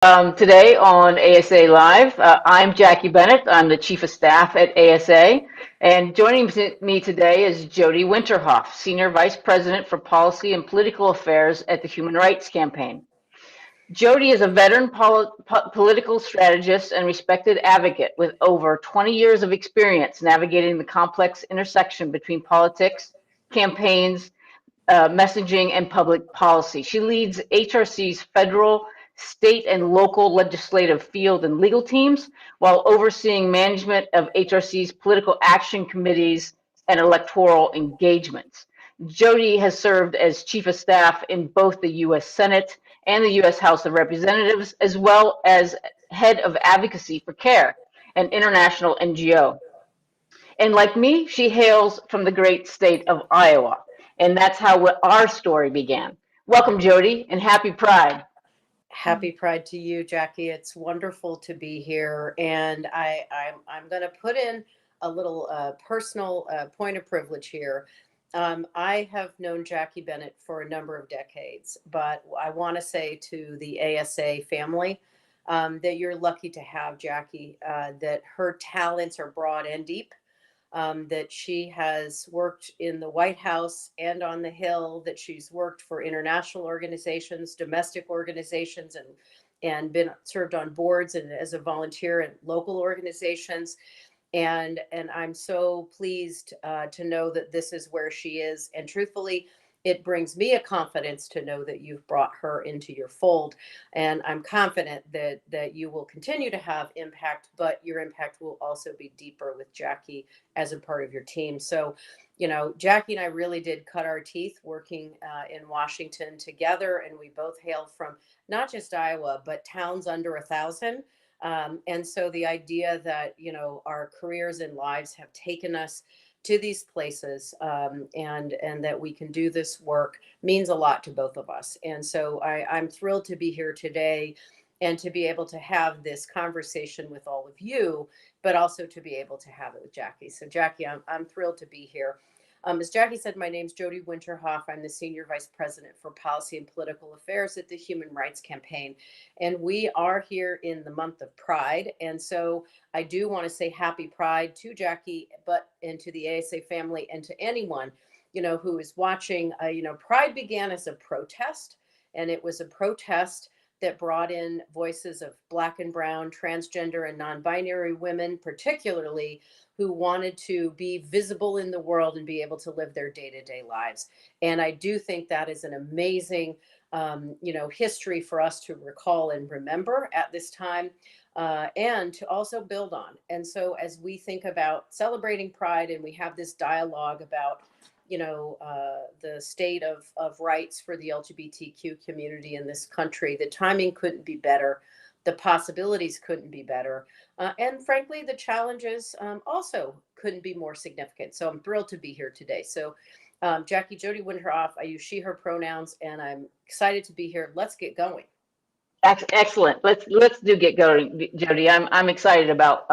Today on ASA Live. I'm Jacki Bennett. I'm the Chief of Staff at ASA. And joining me today is JoDee Winterhof, Senior Vice President for Policy and Political Affairs at the Human Rights Campaign. JoDee is a veteran political strategist and respected advocate with over 20 years of experience navigating the complex intersection between politics, campaigns, messaging, and public policy. She leads HRC's federal, state, and local legislative field and legal teams while overseeing management of HRC's political action committees and electoral engagements. JoDee has served as Chief of Staff in both the U.S. Senate and the U.S. House of Representatives, as well as Head of Advocacy for CARE, an international NGO. And like me, she hails from the great state of Iowa. And that's how our story began. Welcome, JoDee, and happy Pride. Happy Pride to you, Jacki. It's wonderful to be here. And I'm going to put in a little personal point of privilege here. I have known Jacki Bennett for a number of decades, but I want to say to the ASA family that you're lucky to have Jacki, that her talents are broad and deep. That she has worked in the White House and on the Hill, that she's worked for international organizations, domestic organizations, and been served on boards and as a volunteer in local organizations. And I'm so pleased to know that this is where she is. And truthfully, it brings me a confidence to know that you've brought her into your fold. And I'm confident that you will continue to have impact, but your impact will also be deeper with Jacki as a part of your team. So, Jacki and I really did cut our teeth working in Washington together. And we both hail from not just Iowa, but towns under 1,000. And so the idea that, our careers and lives have taken us to these places, and that we can do this work means a lot to both of us. And so I'm thrilled to be here today and to be able to have this conversation with all of you, but also to be able to have it with Jacki. So Jacki, I'm thrilled to be here. As Jacki said, my name's JoDee Winterhof. I'm the Senior Vice President for Policy and Political Affairs at the Human Rights Campaign. And we are here in the month of Pride. And so I do want to say happy Pride to Jacki, and to the ASA family and to anyone, who is watching. Pride began as a protest, and it was a protest that brought in voices of Black and brown, transgender and non-binary women, particularly, who wanted to be visible in the world and be able to live their day-to-day lives. And I do think that is an amazing, history for us to recall and remember at this time, and to also build on. And so as we think about celebrating Pride and we have this dialogue about, the state of rights for the LGBTQ community in this country, the timing couldn't be better. The possibilities couldn't be better. And frankly, the challenges also couldn't be more significant. So I'm thrilled to be here today. So JoDee Winterhof, I use she, her pronouns, and I'm excited to be here. Let's get going. Excellent. Let's get going, JoDee. I'm excited about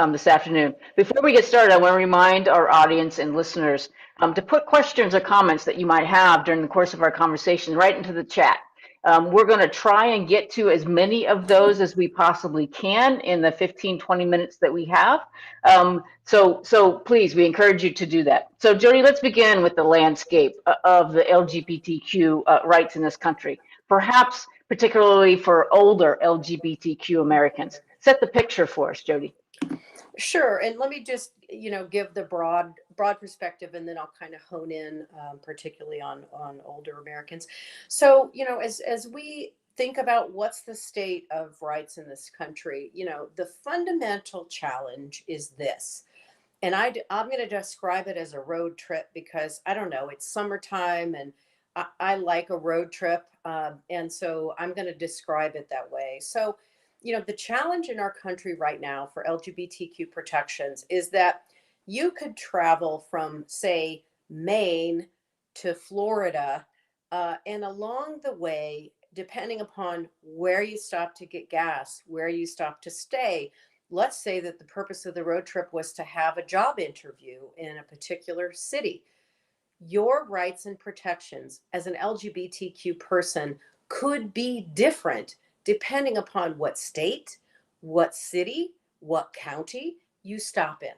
this afternoon. Before we get started, I want to remind our audience and listeners to put questions or comments that you might have during the course of our conversation right into the chat. We're going to try and get to as many of those as we possibly can in the 15-20 minutes that we have. So please, we encourage you to do that. So JoDee, let's begin with the landscape of the LGBTQ rights in this country, perhaps particularly for older LGBTQ Americans. Set the picture for us, JoDee. Sure. And let me just, give the broad perspective, and then I'll kind of hone in particularly on older Americans. So, as we think about what's the state of rights in this country, the fundamental challenge is this. And I'm going to describe it as a road trip because I don't know, it's summertime and I like a road trip. And so I'm going to describe it that way. So, the challenge in our country right now for LGBTQ protections is that you could travel from, say, Maine to Florida, and along the way, depending upon where you stop to get gas, where you stop to stay, let's say that the purpose of the road trip was to have a job interview in a particular city. Your rights and protections as an LGBTQ person could be different depending upon what state, what city, what county you stop in.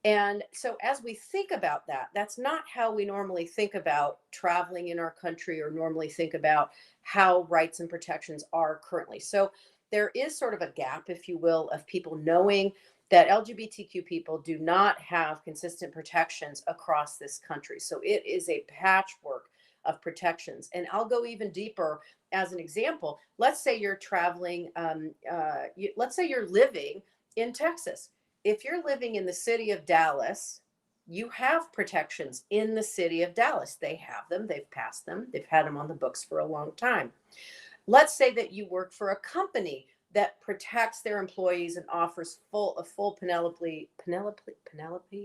And so, as we think about that, that's not how we normally think about traveling in our country or normally think about how rights and protections are currently. So, there is sort of a gap, if you will, of people knowing that LGBTQ people do not have consistent protections across this country. So, it is a patchwork of protections. And I'll go even deeper as an example. Let's say you're traveling, let's say you're living in Texas. If you're living in the city of Dallas, you have protections in the city of Dallas. They have them, they've passed them, they've had them on the books for a long time. Let's say that you work for a company that protects their employees and offers a full Penelope,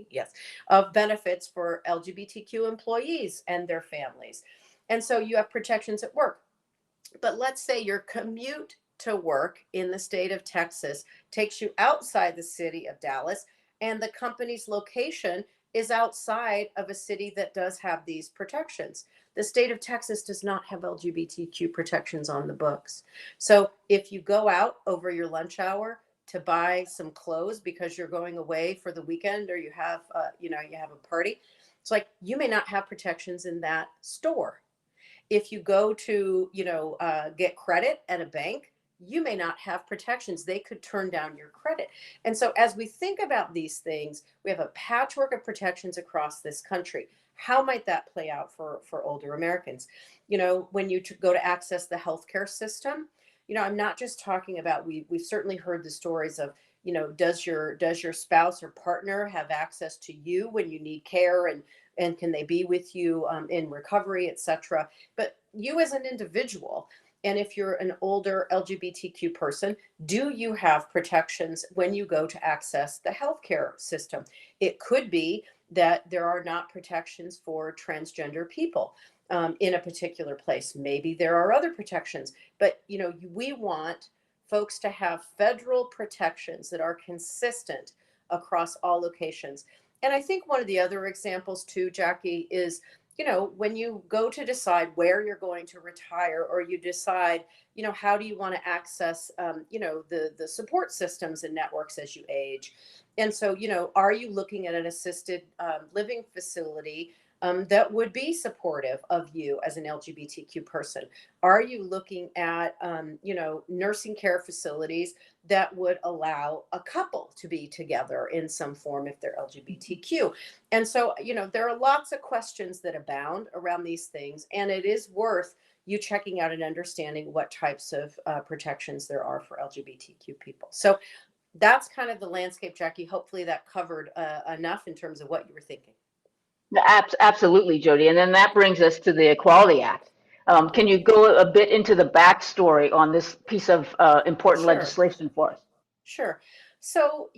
yes, of benefits for LGBTQ employees and their families. And so you have protections at work. But let's say your commute to work in the state of Texas takes you outside the city of Dallas, and the company's location is outside of a city that does have these protections. The state of Texas does not have LGBTQ protections on the books. So if you go out over your lunch hour to buy some clothes because you're going away for the weekend, or you have, you have a party, it's like you may not have protections in that store. If you go to, get credit at a bank, you may not have protections. They could turn down your credit. And so, as we think about these things, we have a patchwork of protections across this country. How might that play out for older Americans? When you go to access the healthcare system, I'm not just talking about, we've certainly heard the stories of, does your spouse or partner have access to you when you need care, and can they be with you in recovery, etc. But you as an individual, and if you're an older LGBTQ person, do you have protections when you go to access the healthcare system? It could be that there are not protections for transgender people in a particular place. Maybe there are other protections, but we want folks to have federal protections that are consistent across all locations. And I think one of the other examples too, Jackie, is, when you go to decide where you're going to retire, or you decide, how do you want to access, the support systems and networks as you age. And so, are you looking at an assisted living facility that would be supportive of you as an LGBTQ person? Are you looking at, nursing care facilities that would allow a couple to be together in some form if they're LGBTQ? And so, there are lots of questions that abound around these things, and it is worth you checking out and understanding what types of protections there are for LGBTQ people. So that's kind of the landscape, Jackie. Hopefully that covered enough in terms of what you were thinking. Absolutely, JoDee. And then that brings us to the Equality Act. Can you go a bit into the backstory on this piece of important Sure. legislation for us? Sure. So,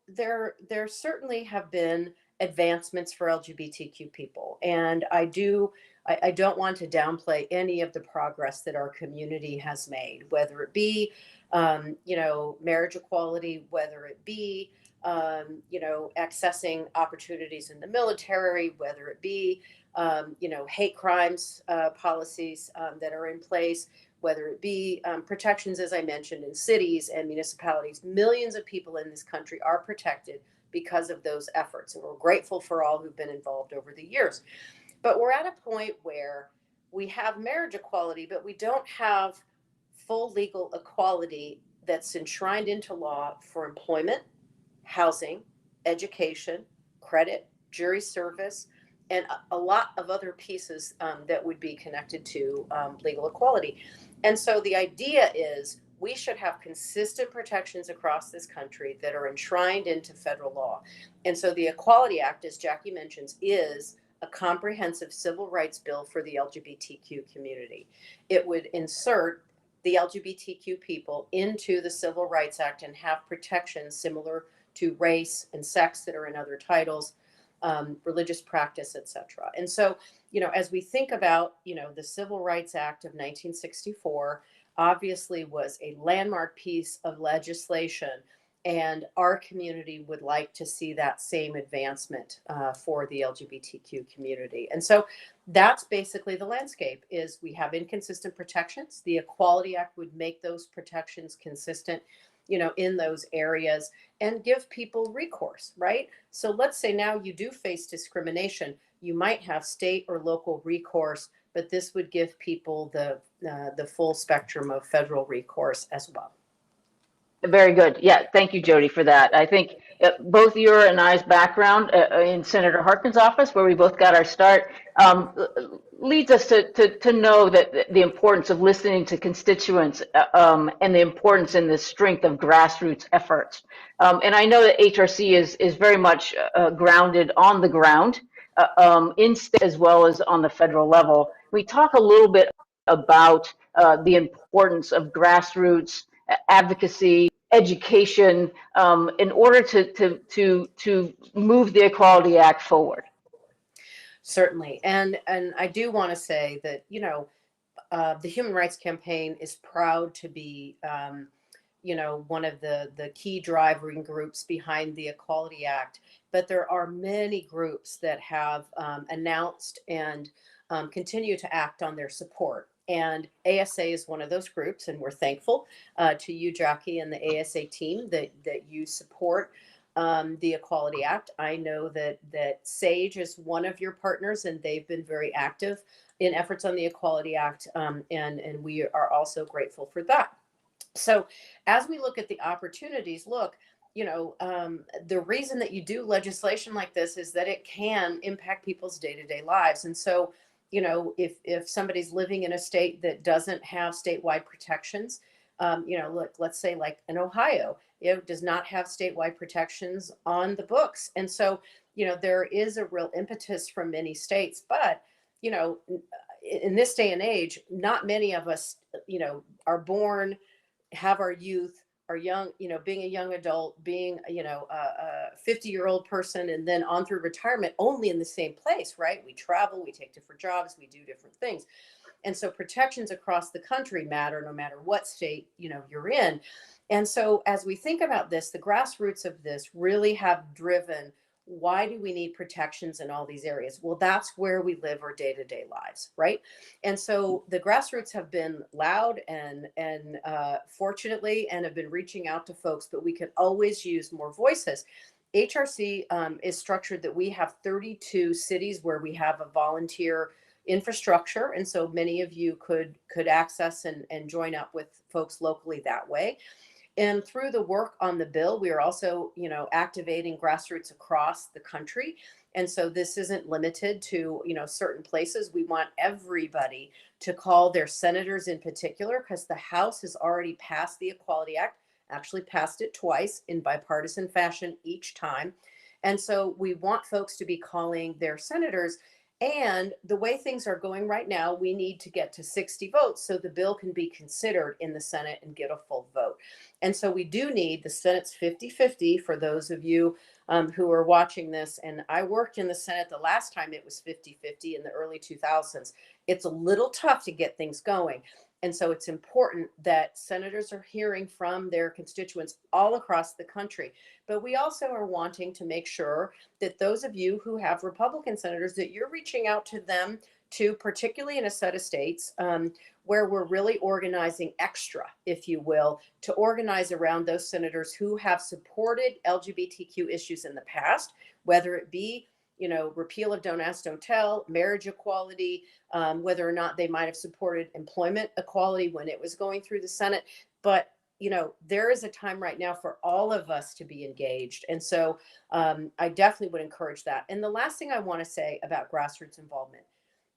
there certainly have been advancements for LGBTQ people, and I don't want to downplay any of the progress that our community has made, whether it be, marriage equality, whether it be, accessing opportunities in the military, whether it be, hate crimes policies that are in place, whether it be protections, as I mentioned, in cities and municipalities. Millions of people in this country are protected because of those efforts. And we're grateful for all who've been involved over the years. But we're at a point where we have marriage equality, but we don't have full legal equality that's enshrined into law for employment, housing, education, credit, jury service, and a lot of other pieces that would be connected to legal equality. And so the idea is we should have consistent protections across this country that are enshrined into federal law. And so the Equality Act, as Jackie mentions, is a comprehensive civil rights bill for the LGBTQ community. It would insert the LGBTQ people into the Civil Rights Act and have protections similar to race and sex that are in other titles, religious practice, etc. And so, as we think about, the Civil Rights Act of 1964 obviously was a landmark piece of legislation, and our community would like to see that same advancement for the LGBTQ community. And so That's basically the landscape. Is we have inconsistent protections. The Equality Act would make those protections consistent, in those areas, and give people recourse, right? So let's say now you do face discrimination, you might have state or local recourse, but this would give people the full spectrum of federal recourse as well. Very good. Yeah, thank you, JoDee, for that. I think both your and I's background in Senator Harkin's office, where we both got our start, leads us to know that the importance of listening to constituents and the importance and the strength of grassroots efforts. And I know that HRC is very much grounded on the ground in state as well as on the federal level. We talk a little bit about the importance of grassroots advocacy, education, in order to move the Equality Act forward. Certainly, and I do want to say that the Human Rights Campaign is proud to be one of the key driving groups behind the Equality Act. But there are many groups that have announced and continue to act on their support. And ASA is one of those groups, and we're thankful to you, Jacki, and the ASA team that you support the Equality Act. I know that SAGE is one of your partners, and they've been very active in efforts on the Equality Act, and we are also grateful for that. So as we look at the opportunities, look, the reason that you do legislation like this is that it can impact people's day-to-day lives. And so, if somebody's living in a state that doesn't have statewide protections, look, let's say like in Ohio, it does not have statewide protections on the books. And so, there is a real impetus from many states, but, in this day and age, not many of us, are born, have our youth, are young, being a young adult, being, a 50-year-old person, and then on through retirement only in the same place, right? We travel, we take different jobs, we do different things. And so protections across the country matter no matter what state, you're in. And so as we think about this, the grassroots of this really have driven, why do we need protections in all these areas? Well, that's where we live our day-to-day lives, right? And so the grassroots have been loud and fortunately, and have been reaching out to folks, but we could always use more voices. HRC is structured that we have 32 cities where we have a volunteer infrastructure, and so many of you could access and join up with folks locally that way. And through the work on the bill, we are also, activating grassroots across the country. And so this isn't limited to, certain places. We want everybody to call their senators in particular, because the House has already passed the Equality Act, actually passed it twice in bipartisan fashion each time. And so we want folks to be calling their senators. And the way things are going right now, we need to get to 60 votes so the bill can be considered in the Senate and get a full vote. And so we do need the Senate's 50-50 for those of you who are watching this. And I worked in the Senate the last time it was 50-50 in the early 2000s. It's a little tough to get things going. And so it's important that senators are hearing from their constituents all across the country. But we also are wanting to make sure that those of you who have Republican senators, that you're reaching out to them too, particularly in a set of states where we're really organizing extra, if you will, to organize around those senators who have supported LGBTQ issues in the past, whether it be repeal of Don't Ask, Don't Tell, marriage equality, whether or not they might have supported employment equality when it was going through the Senate. But, there is a time right now for all of us to be engaged. And so I definitely would encourage that. And the last thing I want to say about grassroots involvement,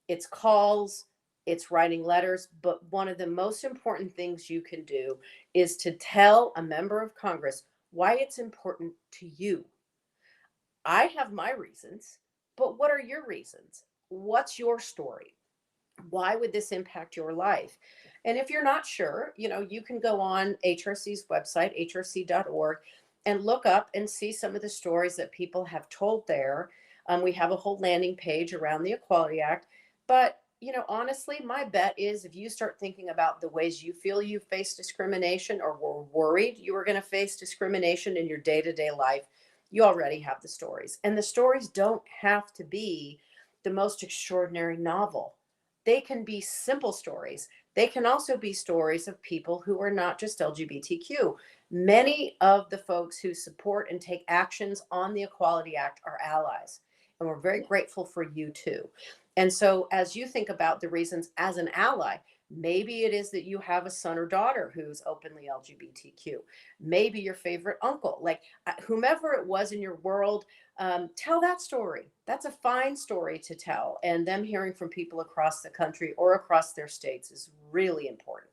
it's calls, it's writing letters, but one of the most important things you can do is to tell a member of Congress why it's important to you. I have my reasons, but what are your reasons? What's your story? Why would this impact your life? And if you're not sure, you can go on HRC's website, hrc.org, and look up and see some of the stories that people have told there. We have a whole landing page around the Equality Act. But, honestly, my bet is if you start thinking about the ways you feel you face discrimination or were worried you were going to face discrimination in your day-to-day life, you already have the stories. And the stories don't have to be the most extraordinary novel. They can be simple stories. They can also be stories of people who are not just LGBTQ. Many of the folks who support and take actions on the Equality Act are allies, and we're very grateful for you too. And so, as you think about the reasons as an ally, maybe it is that you have a son or daughter who's openly LGBTQ. Maybe your favorite uncle, like whomever it was in your world, tell that story. That's a fine story to tell. And them hearing from people across the country or across their states is really important.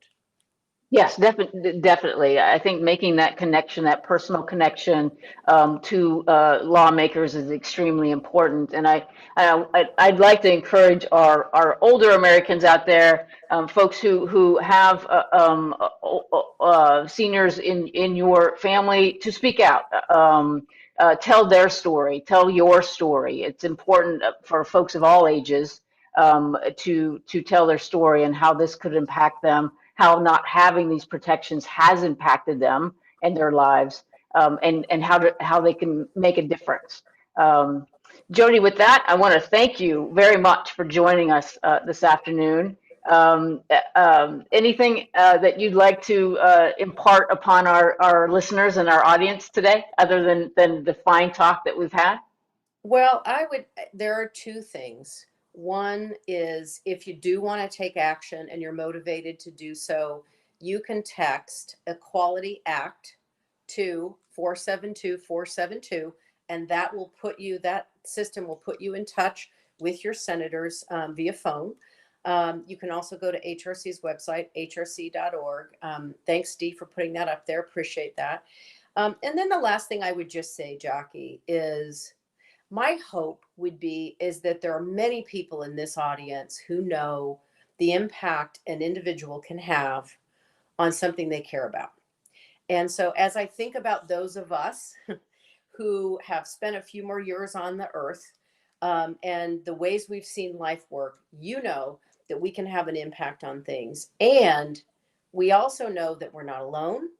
Yes, definitely. I think making that connection, that personal connection to lawmakers is extremely important. And I'd like to encourage our older Americans out there, folks who have seniors in your family, to speak out. Tell their story, tell your story. It's important for folks of all ages to tell their story and how this could impact them, how not having these protections has impacted them and their lives, and how they can make a difference. JoDee, with that, I want to thank you very much for joining us this afternoon. Anything that you'd like to impart upon our listeners and our audience today, other than the fine talk that we've had? Well, there are two things. One is if you do want to take action and you're motivated to do so, you can text Equality Act to 472-472, and that system will put you in touch with your senators via phone. You can also go to HRC's website, hrc.org. Thanks, Dee, for putting that up there. Appreciate that. And then the last thing I would just say, Jacki, is my hope is that there are many people in this audience who know the impact an individual can have on something they care about. And so as I think about those of us who have spent a few more years on the earth, and the ways we've seen life work, you know that we can have an impact on things. And we also know that we're not alone.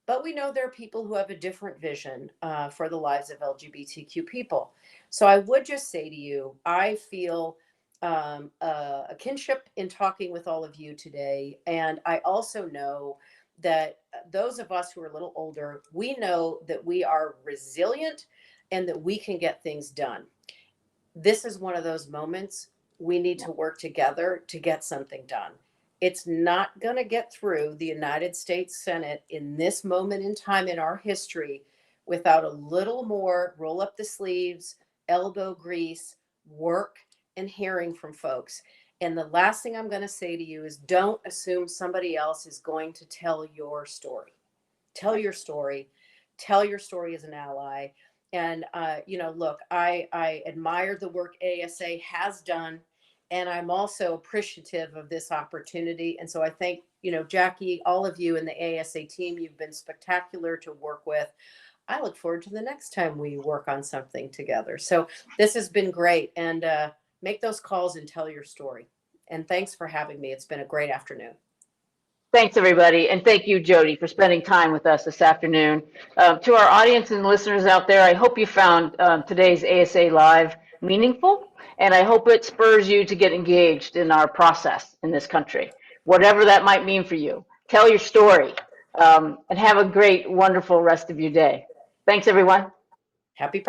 But we know there are people who have a different vision for the lives of LGBTQ people. So I would just say to you, I feel a kinship in talking with all of you today. And I also know that those of us who are a little older, we know that we are resilient and that we can get things done. This is one of those moments we need to work together to get something done. It's not going to get through the United States Senate in this moment in time in our history without a little more roll up the sleeves, elbow grease, work, and hearing from folks. And the last thing I'm going to say to you is don't assume somebody else is going to tell your story. Tell your story. Tell your story as an ally. And, look, I admire the work ASA has done. And I'm also appreciative of this opportunity. And so I thank, Jacki, all of you in the ASA team. You've been spectacular to work with. I look forward to the next time we work on something together. So this has been great. And make those calls and tell your story. And thanks for having me. It's been a great afternoon. Thanks, everybody. And thank you, JoDee, for spending time with us this afternoon. To our audience and listeners out there, I hope you found today's ASA Live meaningful, and I hope it spurs you to get engaged in our process in this country, whatever that might mean for you. Tell your story, and have a great, wonderful rest of your day. Thanks, everyone. Happy Pride.